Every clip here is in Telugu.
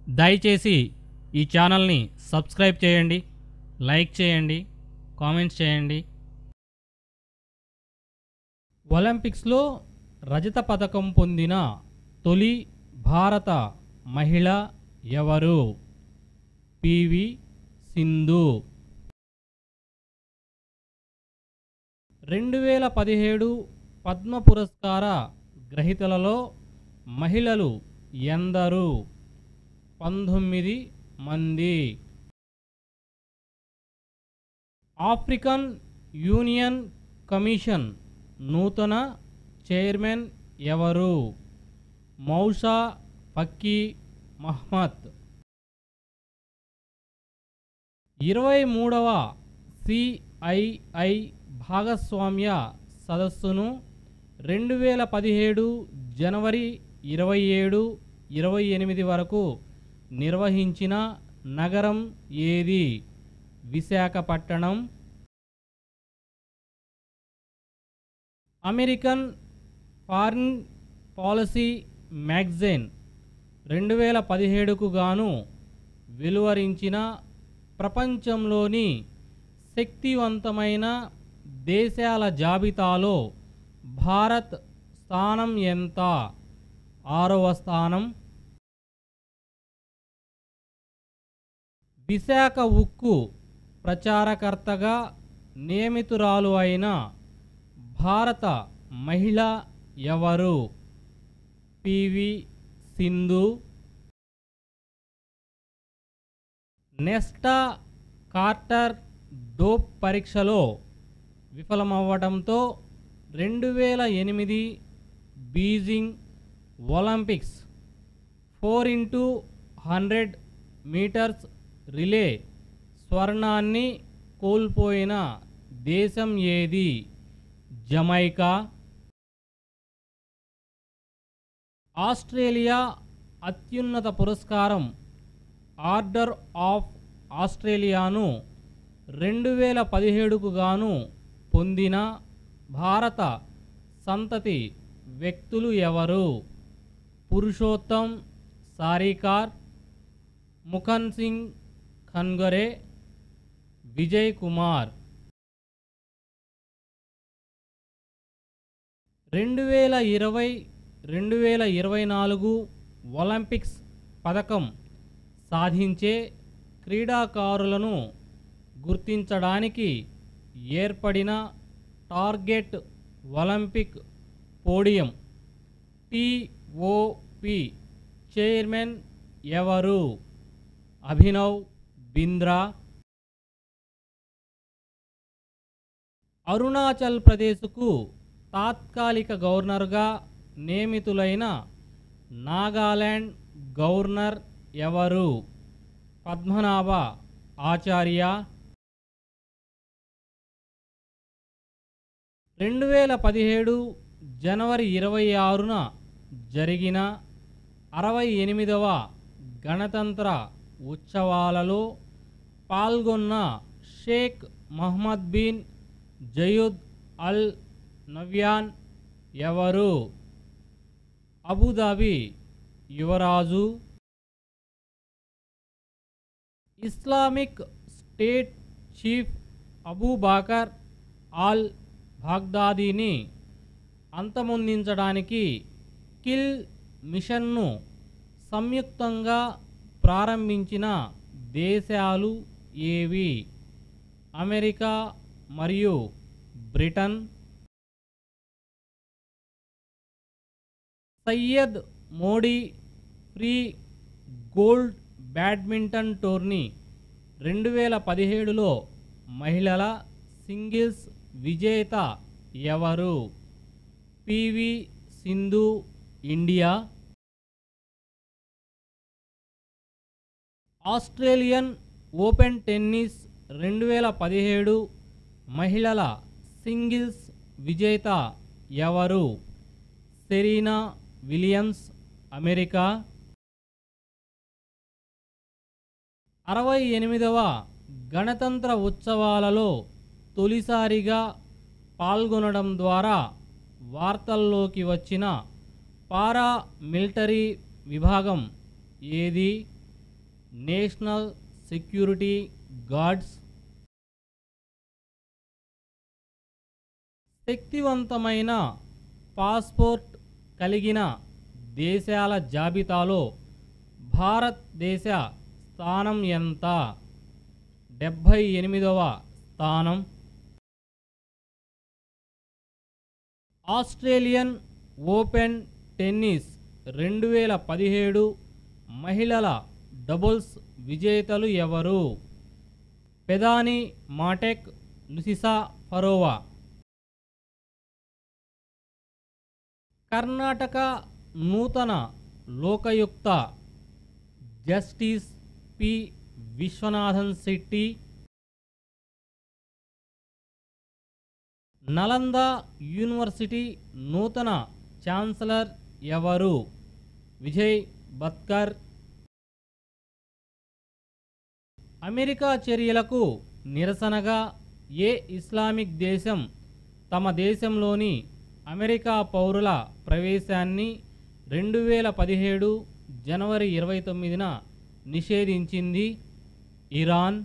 దయచేసి ఈ ఛానల్ని సబ్స్క్రైబ్ చేయండి, లైక్ చేయండి, కామెంట్స్ చేయండి. ఒలింపిక్స్లో రజత పతకం పొందిన తొలి భారత మహిళ ఎవరు? పివి సింధు. 2017 పద్మ పురస్కార గ్రహీతలలో మహిళలు ఎందరు? 19 మంది. ఆఫ్రికన్ యూనియన్ కమిషన్ నూతన చైర్మన్ ఎవరు? మౌసా ఫకీ మహ్మద్. 23వ CII భాగస్వామ్య సదస్సును 2017 జనవరి 27, 28 వరకు నిర్వహించిన నగరం ఏది? Visakhapatnam. American foreign policy magazine 2017కు గాను వెలువరించిన ప్రపంచంలోని శక్తివంతమైన దేశాల జాబితాలో భారత్ స్థానం ఎంత? 6వ స్థానం. విశాఖ ఉక్కు ప్రచారకర్తగా నియమితురాలు అయిన భారత మహిళ ఎవరు? P V Sindhu. Nesta Carter dope పరీక్షలో విఫలమవ్వడంతో 2008 Beijing Olympics 4x100 meters relay స్వర్ణాన్ని కోల్పోయిన దేశం ఏది? జమైకా. ఆస్ట్రేలియా అత్యున్నత పురస్కారం ఆర్డర్ ఆఫ్ ఆస్ట్రేలియాను 2017కు గాను పొందిన భారత సంతతి వ్యక్తులు ఎవరు? పురుషోత్తం సారీకార్, ముఖన్ సింగ్ ఖన్గరే, విజయ్ కుమార్. 2020-2024 ఒలింపిక్స్ పతకం సాధించే క్రీడాకారులను గుర్తించడానికి ఏర్పడిన target Olympic podium TOP chairman ఎవరు? అభినవ్ బింద్రా. అరుణాచల్ ప్రదేశ్కు తాత్కాలిక గవర్నర్గా నియమితులైన నాగాలాండ్ గవర్నర్ ఎవరు? పద్మనాభ ఆచార్య. 2017 జనవరి 26న జరిగిన 68వ గణతంత్ర ఉత్సవాలలో పాల్గొన్న Sheikh Mohammed bin Zayed Al Nahyan ఎవరు? అబుదాబి యువరాజు. Islamic State chief Abu Bakr al బాగ్దాదీని అంతమొందించడానికి కిల్ మిషన్ను సంయుక్తంగా ప్రారంభించిన దేశాలు ఏవి? అమెరికా మరియు Britain. Syed Modi prix gold badminton tourney 2017లో మహిళల సింగిల్స్ విజేత ఎవరు? P V Sindhu India. Australian open tennis 2017 మహిళల సింగిల్స్ విజేత ఎవరు? Serena Williams America. 68వ గణతంత్ర ఉత్సవాలలో తొలిసారిగా పాల్గొనడం ద్వారా వార్తల్లోకి వచ్చిన పారా మిలిటరీ విభాగం ఏది? National security guards. శక్తివంతమైన పాస్పోర్ట్ కలిగిన దేశాల జాబితాలో భారతదేశ స్థానం ఎంత? 78వ స్థానం. ఆస్ట్రేలియన్ ఓపెన్ టెన్నిస్ 2017 మహిళల డబుల్స్ విజేతలు ఎవరు? పెదాని మాటెక్, లుసిసా ఫరోవా. కర్ణాటక నూతన Lokayukta justice P Viswanathan Shetty. Nalanda university నూతన ఛాన్సలర్ ఎవరు? విజయ్ బత్కర్. అమెరికా చర్యలకు నిరసనగా ఏ ఇస్లామిక్ దేశం తమ దేశంలోని అమెరికా పౌరుల ప్రవేశాన్ని 2017 జనవరి 29న నిషేధించింది? ఇరాన్.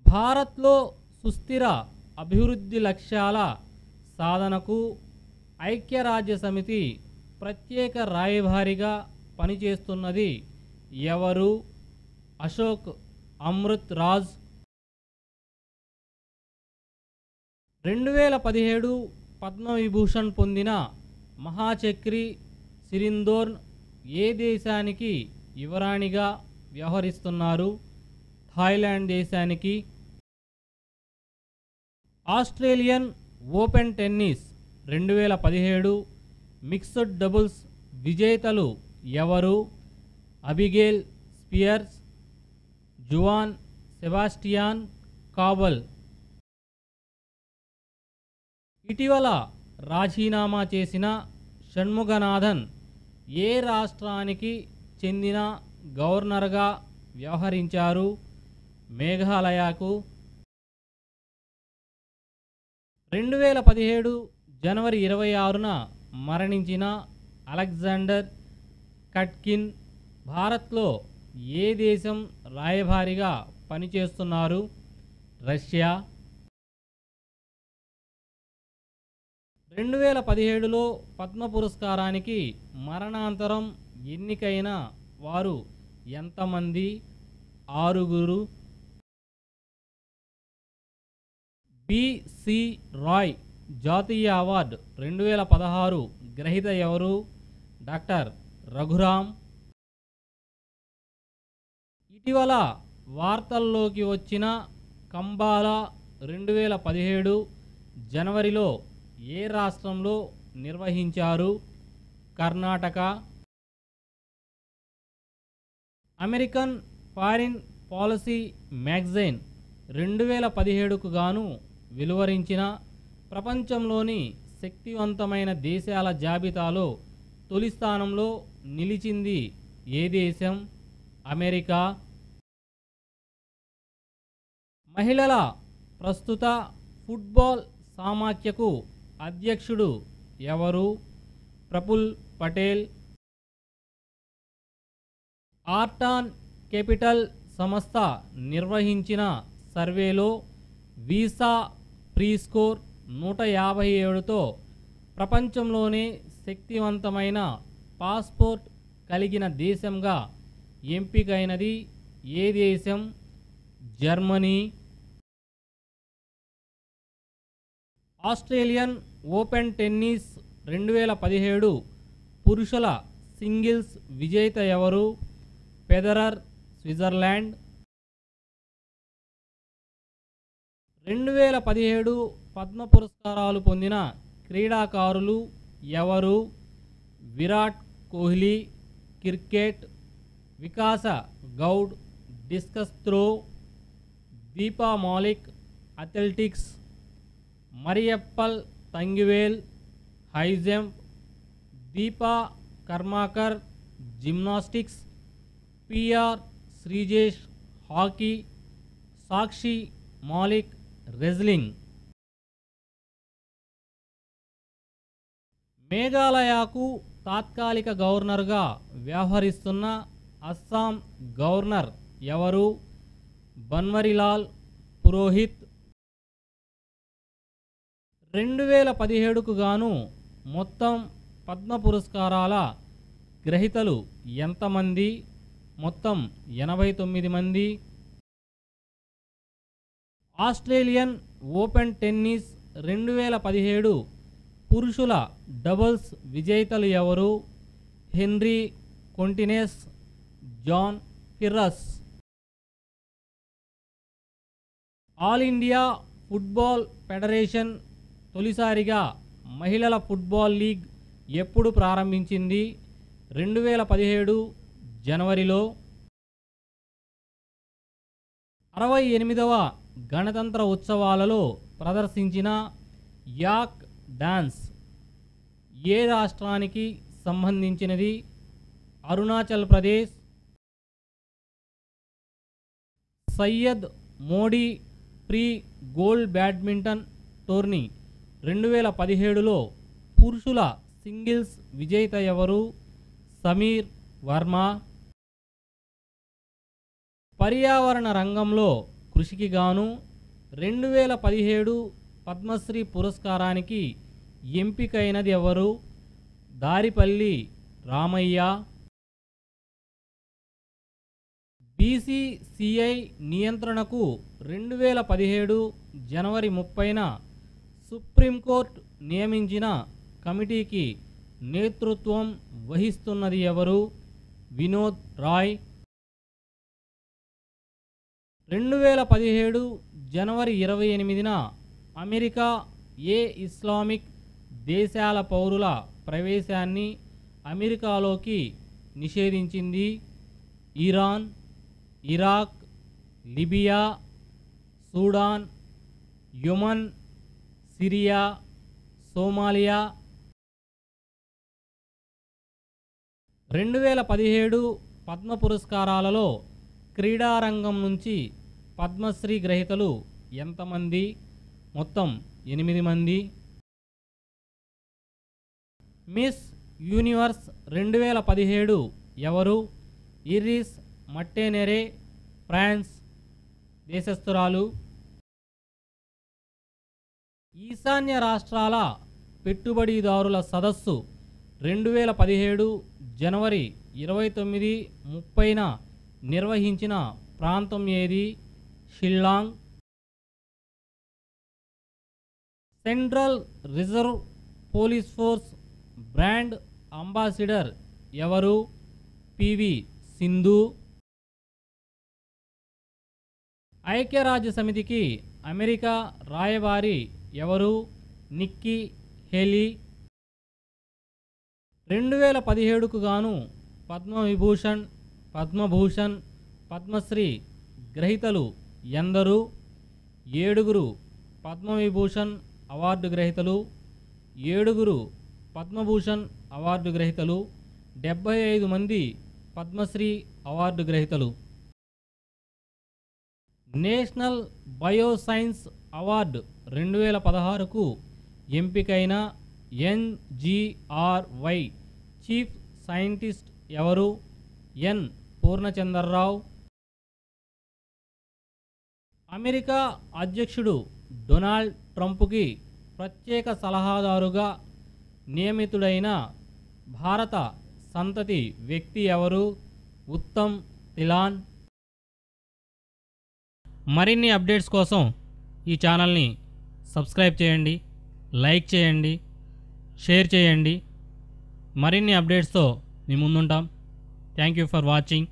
భారత్లో సుస్థిర అభివృద్ధి లక్ష్యాల సాధనకు ఐక్యరాజ్యసమితి ప్రత్యేక రాయబారిగా పనిచేస్తున్నది ఎవరు? అశోక్ అమృత్ రాజ్. 2017 పద్మవిభూషణ్ పొందిన మహాచక్రి సిరిందోర్న్ ఏ దేశానికి యువరాణిగా వ్యవహరిస్తున్నారు? థాయిలాండ్ దేశానికి. Australian open tennis 2017 mixed doubles విజేతలు ఎవరు? Abigail Spears, Juan Sebastian Cabal. ఇటీవల రాజీనామా చేసిన షణ్ముగనాథన్ ఏ రాష్ట్రానికి చెందిన గవర్నర్గా వ్యవహరించారు? మేఘాలయకు. 2017 జనవరి 26న మరణించిన అలెగ్జాండర్ కట్కిన్ భారత్లో ఏ దేశం రాయబారిగా పనిచేస్తున్నారు? రష్యా. 2017లో పద్మ పురస్కారానికి మరణాంతరం ఎన్నికైన వారు ఎంతమంది? 6. బి.సి. రాయ్ జాతీయ అవార్డు 2016 గ్రహీత ఎవరు? డాక్టర్ రఘురామ్. ఇటీవల వార్తల్లోకి వచ్చిన కంబాలా 2017 జనవరిలో ఏ రాష్ట్రంలో నిర్వహించారు? Karnataka. American foreign policy magazine 2017కు గాను వెలువరించిన ప్రపంచంలోని శక్తివంతమైన దేశాల జాబితాలో తొలి స్థానంలో నిలిచింది ఏ దేశం? అమెరికా. మహిళల ప్రస్తుత ఫుట్బాల్ సమాఖ్యకు అధ్యక్షుడు ఎవరు? ప్రఫుల్ పటేల్. ఆర్టాన్ కేపిటల్ సంస్థ నిర్వహించిన సర్వేలో వీసా ఫ్రీ స్కోర్ 157తో ప్రపంచంలోనే శక్తివంతమైన పాస్పోర్ట్ కలిగిన దేశంగా ఎంపికైనది ఏ దేశం? జర్మనీ. ఆస్ట్రేలియన్ ఓపెన్ టెన్నిస్ 2017 పురుషుల సింగిల్స్ విజేత ఎవరు? Federer, Switzerland. 2017 పద్మ పురస్కారాలు పొందిన క్రీడాకారులు ఎవరు? Virat Kohli cricket, Vikas Gowda discus throw, Deepa Malik athletics, Mariyappan Thangavelu high jump, Deepa Karmakar gymnastics, P R Sreejesh hockey, Sakshi Malik wrestling. మేఘాలయకు తాత్కాలిక గవర్నర్గా వ్యవహరిస్తున్న అస్సాం గవర్నర్ ఎవరు? బన్వరిలాల్ పురోహిత్. 2017కు గాను మొత్తం పద్మ పురస్కారాల గ్రహీతలు ఎంతమంది? మొత్తం 89 మంది. ఆస్ట్రేలియన్ ఓపెన్ టెన్నిస్ 2017 పురుషుల డబుల్స్ విజేతలు ఎవరు? Henri Kontinen, John Peers. All India football federation తొలిసారిగా మహిళల ఫుట్బాల్ లీగ్ ఎప్పుడు ప్రారంభించింది? 2017 జనవరిలో. 68వ గణతంత్ర ఉత్సవాలలో ప్రదర్శించిన యాక్ డాన్స్ ఏ రాష్ట్రానికి సంబంధించినది? Arunachal Pradesh. Syed Modi prix gold badminton tourney 2017లో పురుషుల సింగిల్స్ విజేత ఎవరు? సమీర్ వర్మ. పర్యావరణ రంగంలో కృషికి గాను 2017 పద్మశ్రీ పురస్కారానికి ఎంపికైనది ఎవరు? దారిపల్లి రామయ్య. బీసీసీఐ నియంత్రణకు 2017 జనవరి 30న సుప్రీంకోర్టు నియమించిన కమిటీకి నేతృత్వం వహిస్తున్నది ఎవరు? వినోద్ రాయ్. 2017 జనవరి 28న అమెరికా ఏ ఇస్లామిక్ దేశాల పౌరుల ప్రవేశాన్ని అమెరికాలోకి నిషేధించింది? Iran, Iraq, Libya, Sudan, Yemen, Syria, Somalia. 2017 Padma పురస్కారాలలో క్రీడారంగం నుంచి పద్మశ్రీ గ్రహీతలు ఎంతమంది? మొత్తం 8 మంది. మిస్ యూనివర్స్ 2017 ఎవరు? Iris మట్టెనెరే, France దేశస్థురాలు. ఈశాన్య రాష్ట్రాల పెట్టుబడిదారుల సదస్సు 2017 జనవరి 29, 30న నిర్వహించిన ప్రాంతం ఏది? Shillong. Central reserve police force brand ambassador ఎవరు? పివి సింధు. ఐక్యరాజ్య సమితికి అమెరికా రాయబారి ఎవరు? Nikki Haley. 2017కు గాను పద్మవిభూషణ్, పద్మభూషణ్, పద్మశ్రీ గ్రహీతలు ఎందరు? 7 పద్మవిభూషణ్ అవార్డు గ్రహీతలు, 7 పద్మభూషణ్ అవార్డు గ్రహీతలు, 75 మంది పద్మశ్రీ అవార్డు గ్రహీతలు. నేషనల్ బయోసైన్స్ అవార్డు 2016కు ఎంపికైన NGRY చీఫ్ సైంటిస్ట్ ఎవరు? ఎన్ పూర్ణచంద్రరావు. అమెరికా అధ్యక్షుడు డొనాల్డ్ ట్రంప్కి ప్రత్యేక సలహాదారుగా నియమితుడైన భారత సంతతి వ్యక్తి ఎవరు? ఉత్తమ్ తిలాన్. మరిన్ని అప్డేట్స్ కోసం ఈ ఛానల్ని సబ్స్క్రైబ్ చేయండి, లైక్ చేయండి, షేర్ చేయండి. మరిన్ని అప్డేట్స్తో మీ ముందుంటాం. Thank you for watching.